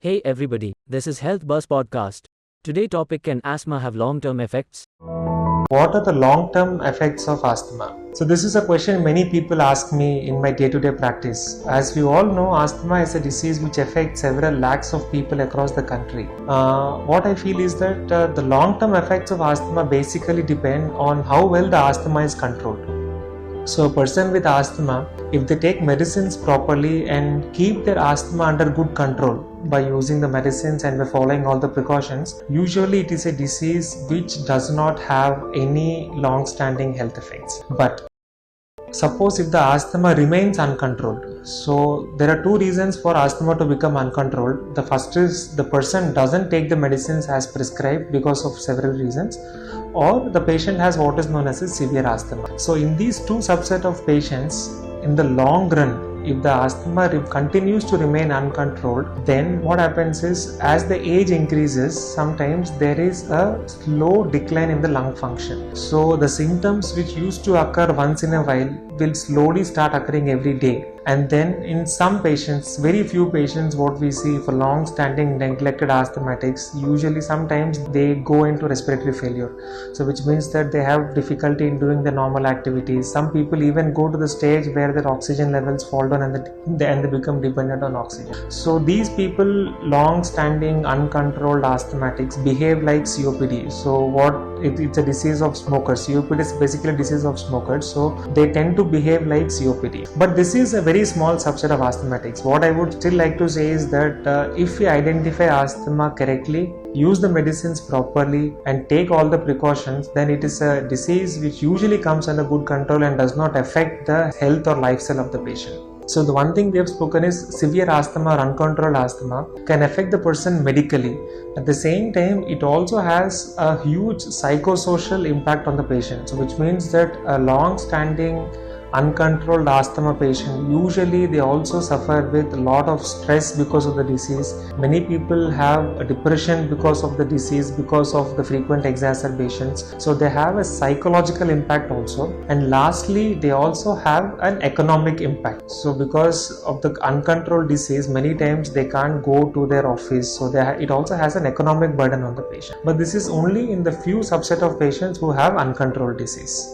Hey everybody, this is HealthBuzz podcast. Today topic: can asthma have long-term effects? What are the long-term effects of asthma? So this is a question many people ask me in my day-to-day practice. As we all know, asthma is a disease which affects several lakhs of people across the country. What I feel is that the long-term effects of asthma basically depend on how well the asthma is controlled. So a person with asthma, if they take medicines properly and keep their asthma under good control by using the medicines and by following all the precautions, usually it is a disease which does not have any long-standing health effects. But suppose if the asthma remains uncontrolled, so there are two reasons for asthma to become uncontrolled. The first is the person doesn't take the medicines as prescribed because of several reasons, or the patient has what is known as a severe asthma. So in these two subset of patients, in the long run, if the asthma continues to remain uncontrolled, then what happens is, as the age increases, sometimes there is a slow decline in the lung function. So the symptoms which used to occur once in a while will slowly start occurring every day. And then in some patients, very few patients, what we see for long-standing neglected asthmatics, usually sometimes they go into respiratory failure. So which means that they have difficulty in doing the normal activities. Some people even go to the stage where their oxygen levels fall down and they become dependent on oxygen. So these people, long-standing uncontrolled asthmatics, behave like COPD. So it's a disease of smokers. COPD is basically a disease of smokers. So they tend to behave like COPD. But this is a very small subset of asthmatics. What I would still like to say is that if we identify asthma correctly, use the medicines properly and take all the precautions, then it is a disease which usually comes under good control and does not affect the health or lifestyle of the patient. So the one thing we have spoken is severe asthma or uncontrolled asthma can affect the person medically. At the same time, it also has a huge psychosocial impact on the patient. So which means that a long-standing uncontrolled asthma patient, usually they also suffer with a lot of stress because of the disease. Many people have a depression because of the disease, because of the frequent exacerbations. So they have a psychological impact also. And lastly, they also have an economic impact. So because of the uncontrolled disease, many times they can't go to their office. So it also has an economic burden on the patient. But this is only in the few subset of patients who have uncontrolled disease.